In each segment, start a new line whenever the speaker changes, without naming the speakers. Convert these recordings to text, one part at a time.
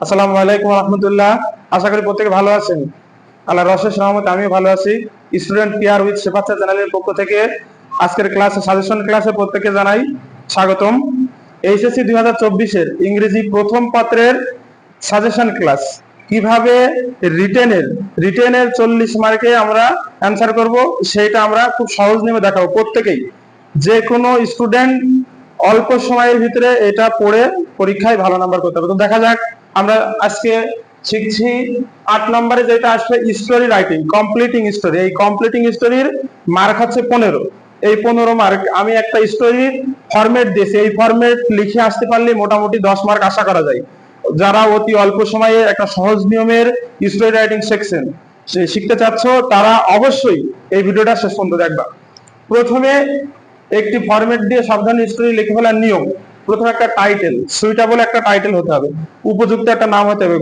আসসালামু আলাইকুম রহমতুল্লাহ। আশা করি প্রত্যেকে ভালো আছেন। আল্লাহর অশেষ রহমতে আমিও ভালো আছি। স্টুডেন্ট কেয়ার উইথ শেফাচ্ছা চ্যানেলের পক্ষ থেকে আজকের ক্লাসে সাজেশন ক্লাসে প্রত্যেকে জানাই স্বাগতম। এইচএসসি 2024-এর ইংরেজি প্রথম পত্রের সাজেশন ক্লাস, কিভাবে রিটেনের 40 মার্কে আমরা অ্যান্সার করব সেটা আমরা খুব সহজ নিয়মে দেখাবো। প্রত্যেকেই, যে কোনো স্টুডেন্ট অল্প সময়ের ভিতরে এটা পড়ে পরীক্ষায় ভালো নাম্বার করতে হবে। তো দেখা যাক, আমরা আজকে শিখছি 8 নম্বরে যেটা আসবে স্টোরি রাইটিং, কমপ্লিটিং স্টোরি। এই কমপ্লিটিং স্টোরির মার্ক হচ্ছে 15। এই 15 মার্ক আমি একটা স্টোরির ফরম্যাট দিয়েছি, এই ফরম্যাট লিখে আসতে পারলে মোটামুটি 10 মার্ক আশা করা যায়। যারা অতি অল্প সময়ে একটা সহজ নিয়মের স্টোরি রাইটিং সেকশন শিখতে চাচ্ছ, তারা অবশ্যই এই ভিডিওটা শেষ পর্যন্ত দেখবা। প্রথমে একটি ফরম্যাট দিয়ে সাবধানে স্টোরি লিখে ফেলার নিয়ম। প্রথমে একটা টাইটেল, সুইটেবল একটা টাইটেল হতে হবে, উপযুক্ত একটা নাম হতে হবে।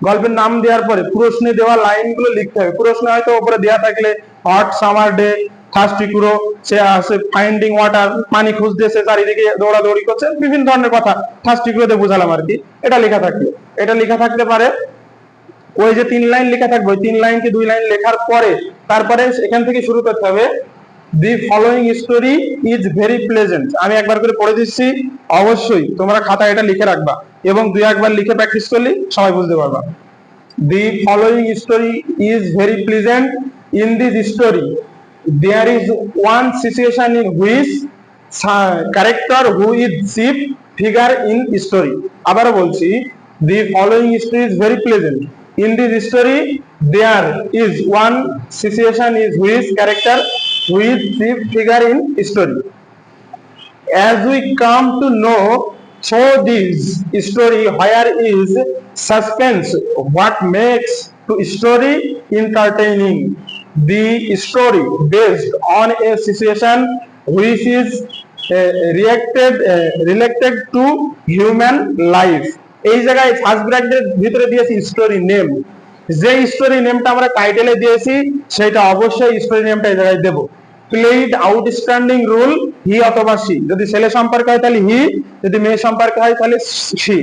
গল্পের নাম দেওয়ার পরে প্রশ্নে দেওয়া লাইনগুলো লিখতে হবে। প্রশ্নে হয়তো উপরে দেওয়া থাকলে hot summer day, thirsty crow, সে আছে ফাইন্ডিং ওয়াটার, পানি খুঁজতেছে, চারিদিকে দৌড়াদৌড়ি করছে, বিভিন্ন ধরনের কথা থার্স্টি কুরোতে বোঝালাম আর কি। এটা লেখা থাকতে পারে। ওই যে 3 লাইন লেখা থাকবে, ওই 3 লাইনকে 2 লাইন লেখার পরে তারপরে এখান থেকে শুরু করতে হবে। দি following story is very pleasant. আমি একবার করে পড়ে দিচ্ছি, অবশ্যই তোমরা খাতায় এটা লিখে রাখবা এবং 2-1 বার লিখে প্র্যাকটিস করলে সবাই বুঝতে পারবা। The following story is very pleasant. In this story there is one situation in which character who is chief figure in story. আবারও বলছি, the following story is very pleasant. In this story, there is one situation is which character who is chief figure in story. As we come to know through this story, where is suspense, what makes the story entertaining. The story based on a situation which is related to human life. এই জায়গায় first ব্র্যাকেটের ভিতরে দিয়েছি story name. যে story নেমটা আমরা টাইটেলে দিয়েছি সেটা অবশ্যই স্টোরি নেমটা এই জায়গায় দেব। প্লেড আউটস্ট্যান্ডিং রোল হি অথবা সি। যদি ছেলে সম্পর্কে হয় তাহলে হি, যদি মেয়ে সম্পর্কে হয় তাহলে সি।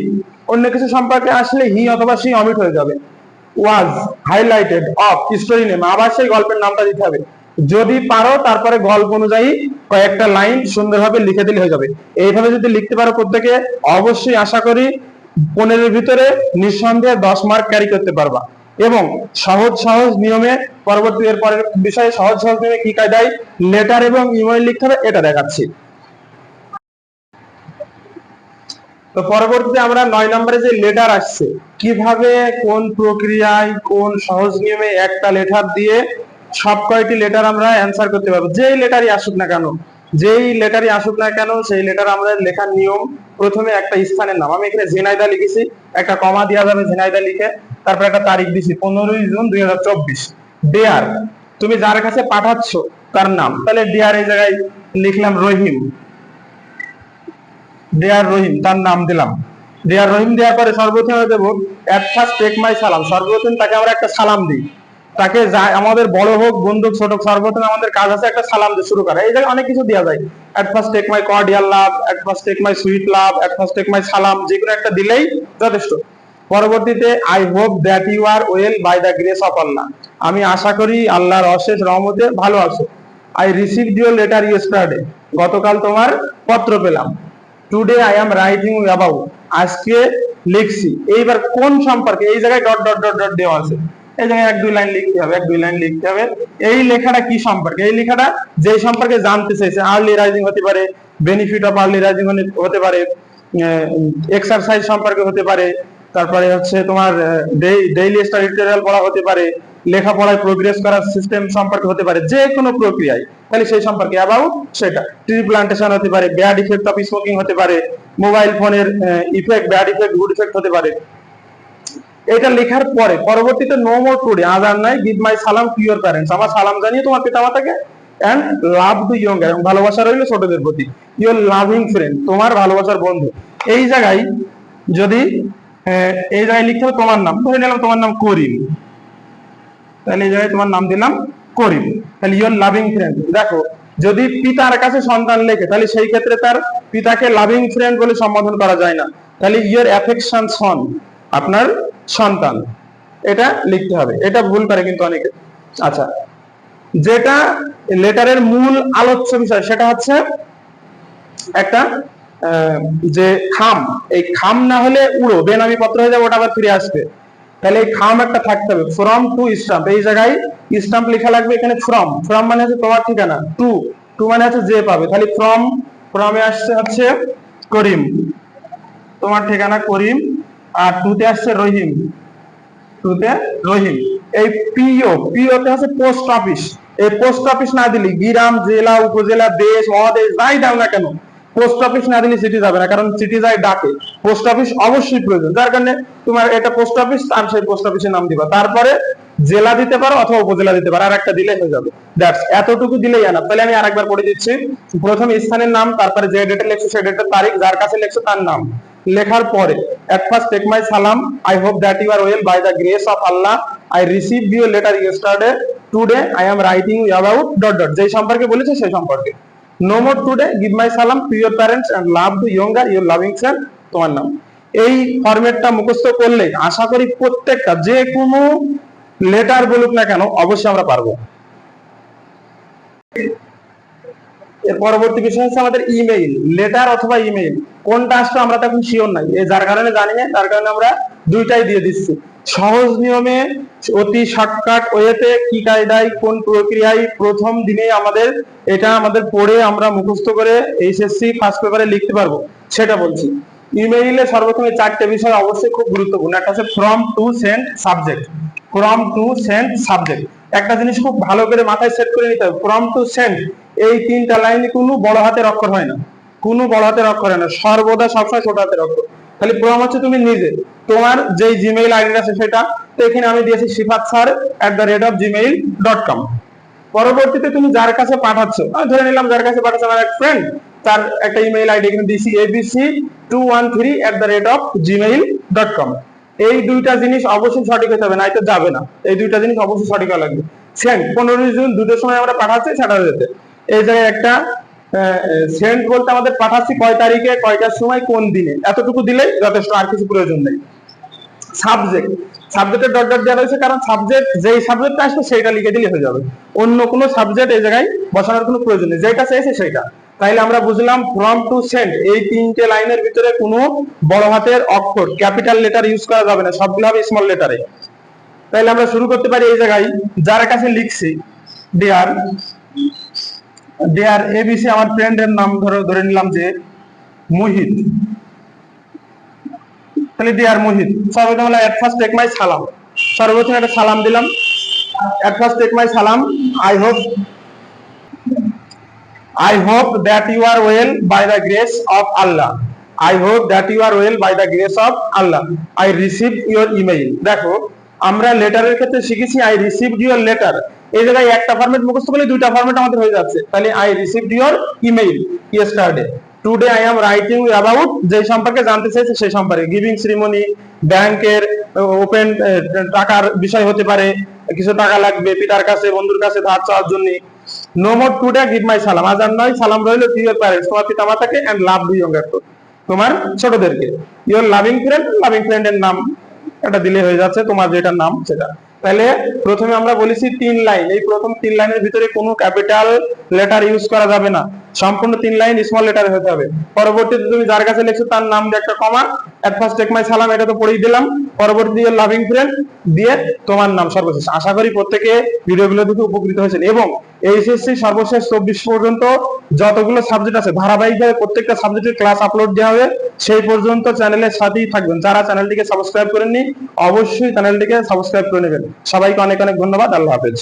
অন্য কিছু সম্পর্কে আসলে হি অথবা সি অমিট হয়ে যাবে। ওয়াজ হাইলাইটেড অফ স্টোরি নেম, আবার সেই গল্পের নামটা দিতে হবে। যদি পারো তারপরে গল্প অনুযায়ী কয়েকটা লাইন সুন্দরভাবে লিখে দিলে হয়ে যাবে। এইভাবে যদি লিখতে পারো প্রত্যেকে, অবশ্যই আশা করি 15-এর ভিতরে নিঃসন্দেহে 10 মার্ক ক্যারি করতে পারবা। এবং সহজ নিয়মে পরবর্তী এর পরের বিষয়ে সহজ নিয়মে কি কায়দায় লেটার এবং ইমেইল লিখতে হবে এটা দেখাচ্ছি। তো পরবর্তীতে আমরা 9 নম্বরে যে লেটার আসছে, কিভাবে কোন প্রক্রিয়ায় কোন সহজ নিয়মে একটা লেটার দিয়ে সব কয়টি লেটার আমরা অ্যান্সার করতে পারবো। যেই লেটারই আসুক না কেন সেই লেটার আমরা লেখার নিয়ম। প্রথমে একটা স্থানের নাম, আমি এখানে ঝিনাইদহ লিখেছি, একটা কমা দেওয়া যাবে ঝিনাইদহ লিখে, তারপর একটা তারিখ দিছি 15 জুন 2024। ডেয়ার, তুমি যার কাছে পাঠাচ্ছ তার নাম, তাহলে ডেয়ার এই জায়গায় লিখলাম রহিম। ডিয়ার রহিম, তার নাম দিলাম। ডিয়ার রহিম দেওয়ার পরে সর্বপ্রথমে দেবো এট ফার্স্ট টেক মাই সালাম। সর্বপ্রথম তাকে আমরা একটা সালাম দিই। তাকে আমাদের বড় হোক বন্ধু ছোট হোক, সর্বপ্রথম আমাদের কাজ আছে একটা সালাম দিয়ে শুরু করা। এই জায়গায় অনেক কিছু দেওয়া যায়। At first take my cordial love, at first take my sweet love, at first take my সালাম, যে কোনো একটা দিলেই যথেষ্ট। পরবর্তীতে I hope that you are well by the grace of Allah. আমি আশা করি আল্লাহর অশেষ রহমতে ভালো আছো। I received your letter yesterday. গতকাল তোমার পত্র পেলাম। Today I am writing about. আজকে লিখছি। এইবার কোন সম্পর্কে, এই জায়গায় ডট ডট ডট ডট দেওয়া আছে, এই জায়গায় 1-2 লাইন লিখতে হবে। এই লেখাটা কি সম্পর্কে, এই লেখাটা যে সম্পর্কে জানতে চাইছে, আর্লি রাইজিং হতে পারে, বেনিফিট অফ আর্লি রাইজিং হতে পারে, এক্সারসাইজ সম্পর্কে হতে পারে, তারপরে হচ্ছে তোমার ডেইলি স্টাডি টিউটোরিয়াল পড়া হতে পারে, লেখাপড়ায় প্রোগ্রেস করার সিস্টেম সম্পর্কে হতে পারে, যে কোনো প্রক্রিয়ায়, তাহলে সেই সম্পর্কে অ্যাবাউট সেটা। ট্রি প্লান্টেশন হতে পারে, ব্যাড ইফেক্ট অফ স্মোকিং হতে পারে, মোবাইল ফোনের effect, bad effect, good effect হতে পারে। এটা লেখার পরে পরবর্তীতে নো মোর টুডে, আজ আর নাই, গিভ মাই সালাম টু ইউর প্যারেন্টস। আমার সালাম জানিয়ে তোমার পিতামাতাকে। এন্ড লাভ টু ইয়ঙ্গার, এবং ভালোবাসা রইল ছোটদের প্রতি। ইউর লাভিং ফ্রেন্ড, তোমার ভালোবাসার বন্ধু। এই জায়গায় যদি এই জায়গায় লিখতে হবে তোমার নাম, ধরে নিলাম তোমার নাম করিম, তাহলে এই জায়গায় তোমার নাম দিলাম করিম। তাহলে ইউর লাভিং ফ্রেন্ড। দেখো, যদি পিতার কাছে সন্তান লেখে তাহলে সেই ক্ষেত্রে তার পিতাকে লাভিং ফ্রেন্ড বলে সম্বোধন করা যায় না, তাহলে ইউর অ্যাফেকশন সন, আপনার সন্তান, এটা লিখতে হবে। এটা ভুল করে কিন্তু অনেকে। আচ্ছা, যেটা লেটারের মূল আলোচ্য বিষয় সেটা হচ্ছে একটা যে খাম, এই খাম না হলে উড়ো বেনামি পত্র হয়ে যাবে, ওটা আবার ফিরে আসবে। তাহলে এই খাম একটা থাকতে হবে। ফ্রম টু স্টাম্প, এই জায়গায় স্টাম্প লেখা লাগবে। এখানে ফ্রম, ফ্রম মানে হচ্ছে তোমার ঠিকানা, টু, টু মানে হচ্ছে যে পাবে। তাহলে ফ্রম, ফ্রমে আসছে হচ্ছে করিম, তোমার ঠিকানা করিম। আর টুতে আসছে রহিম, টুতে রহিম। এই পিও, পিওতে হচ্ছে পোস্ট অফিস। এই পোস্ট অফিস না দিলে গ্রাম, জেলা, উপজেলা, দেশ, মহাদেশ যাই দাও না কেন, পোস্ট অফিস না দিলে চিঠি যাবে না, কারণ চিঠি যায় ডাকে। পোস্ট অফিস অবশ্যই প্রয়োজন, যার কারণে তোমার এটা পোস্ট অফিস, আর সেই পোস্ট অফিসের নাম দিবা। তারপরে জেলা দিতে পারো অথবা উপজেলা দিতে পারো, আর একটা দিলে হয়ে যাবে। দ্যাটস, এতটুকু দিলেই এনাফ। তাহলে আমি আরেকবার পড়ে দিচ্ছি। প্রথম স্থানের নাম, তারপরে যে ডেটে লেখছো সেই ডেটের তারিখ, যার কাছে লেখছো তার নাম লেখার পরে at first take my salam, I hope that you are well, by the grace of Allah I received your letter yesterday, today I am writing you about dot dot, যেই সম্পর্কে বলেছে সেই সম্পর্কে। no more today, give my salam to your parents and love to younger your loving son, তোমার নাম। এই ফরম্যাটটা মুখস্থ করলে আশা করি প্রত্যেকটা যে কোনো লেটার বলুক না কেন অবশ্যই আমরা পারবো। এর পরবর্তী বিষয় হচ্ছে আমাদের ইমেইল, লেটার অথবা ইমেইল কোনটা আসবে আমরা তো এখন শিওর নাই, যার কারণে জানি না, তার কারণে আমরা দুইটাই দিয়ে দিচ্ছি। সহজ নিয়মে অতি শর্টকাট ওয়েতে কি কায়দায় কোন প্রক্রিয়ায় প্রথম দিনে আমাদের এটা আমাদের পড়ে আমরা মুখস্থ করে এইচএসসি ফার্স্ট পেপারে লিখতে পারবো সেটা বলছি। ইমেইলে সর্বপ্রথমে চারটে বিষয় অবশ্যই খুব গুরুত্বপূর্ণ। একটা হচ্ছে from to send subject, from to send subject. একটা জিনিস খুব ভালো করে মাথায় সেট করে নিতে হবে, ফ্রম টু সেন্ড এই তিনটা লাইনে কোনো বড় হাতের অক্ষর হয় না, কোনো বড় হাতের অক্ষর হয় না, সর্বদা সবসময় ছোট হাতের অক্ষর। খালি ফ্রম হচ্ছে তুমি নিজে তোমার যেই জিমেইল আইডি আছে সেটা, তো এখানে আমি দিয়েছি sifatsar@gmail.com। পরবর্তীতে তুমি যার কাছে পাঠাচ্ছ, আমি ধরে নিলাম যার কাছে পাঠাচ্ছ আমার এক ফ্রেন্ড, তার একটা ইমেইল আইডি এখানে দিয়েছি abc213@gmail.com। এই দুইটা জিনিস অবশ্যই সঠিক হতে হবে, নাই তো যাবে না। এই দুইটা জিনিস অবশ্যই সঠিক হওয়া লাগবে। সেন্ড 15 জুন 2টার সময় আমরা পাঠাচ্ছি স্যাটারডেতে, এই জায়গায় একটা সেন্ড বলতে আমাদের পাঠাচ্ছি কয় তারিখে, কয়টার সময়, কোন দিনে, এতটুকু দিলেই যথেষ্ট, আর কিছু প্রয়োজন নেই। সাবজেক্ট, সাবজেক্টের ডট ডট দেওয়া রয়েছে, কারণ সাবজেক্ট যেই সাবজেক্ট আসবে সেইটা লিখে দিলে হয়ে যাবে, অন্য কোনো সাবজেক্ট এই জায়গায় বসানোর কোনো প্রয়োজন নেই, যেটা চেয়েছে সেইটা। তাইলে আমরা বুঝলাম ফ্রম টু সেন্ড এই তিনটে লাইনের ভিতরে কোনো বড় হাতের অক্ষর ক্যাপিটাল লেটার ইউজ করা যাবে না, সবগুলো হবে স্মল লেটারে। তাইলে আমরা শুরু করতে পারি এই জায়গায় যার কাছে লিখছি ডিয়ার, ডিয়ার এবিসি, আমার ফ্রেন্ডের নাম ধরে নিলাম যে মোহিত। তাহলে ডিয়ার মোহিত, সর্বপ্রথম হলো এট ফার্স্ট টেক মাই সালাম, সর্বপ্রথম একটা সালাম দিলাম। এট ফার্স্ট টেক মাই সালাম, I hope that you are well by the grace of Allah. I hope that you are well by the grace of Allah. I received your email. দেখো আমরা লেটারের ক্ষেত্রে শিখেছি I received your letter, এই জায়গায় একটা format মুখস্থ করলে দুইটা ফরম্যাট আমাদের হয়ে যাচ্ছে। তাহলে I received your email yesterday. Today I am writing you about, যে সম্পর্কে জানতে চাইছে সেই সম্পর্কে, গিভিং সেরিমনি, ব্যাংকের ওপেন টাকার বিষয় হতে পারে, কিছু টাকা লাগবে পিতার কাছে বন্ধুর কাছে ধার চাওয়ার জন্য। No more today give my সালাম, আজ আর নয়, সালাম রইল টু ইওর প্যারেন্টস, তোমার পিতা মাতাকে, এন্ড লাভ টু ইয়ঙ্গার, তোমার ছোটদেরকে। ইওর লাভিং ফ্রেন্ড, লাভিং ফ্রেন্ডের নাম এটা দিলে হয়ে যাচ্ছে, তোমার যেটার নাম সেটা। তাহলে প্রথমে আমরা বলেছি 3 লাইন, এই প্রথম 3 লাইনের ভিতরে কোনো ক্যাপিটাল লেটার ইউজ করা যাবে না, সম্পূর্ণ 3 লাইন স্মল লেটারে হতে হবে। পরবর্তীতে তুমি যার কাছে লিখছো তার নাম দিয়ে একটা কমা, এট ফার্স্ট টেক মাই সালাম এটা তো পড়েই দিলাম, পরবর্তী লাভিং ফ্রেন্ড দিয়ে তোমার নাম সর্বশেষ। আশা করি প্রত্যেকে ভিডিওগুলো দেখে উপকৃত হয়েছেন, এবং এইচএসসি সর্বশেষ 24 পর্যন্ত যতগুলো সাবজেক্ট আছে ধারাবাহিকভাবে প্রত্যেকটা সাবজেক্টের ক্লাস আপলোড দেওয়া হবে, সেই পর্যন্ত চ্যানেলের সাথেই থাকবেন। যারা চ্যানেলটিকে সাবস্ক্রাইব করেননি অবশ্যই চ্যানেলটিকে সাবস্ক্রাইব করে নেবেন। সবাইকে অনেক অনেক ধন্যবাদ, আল্লাহ হাফেজ।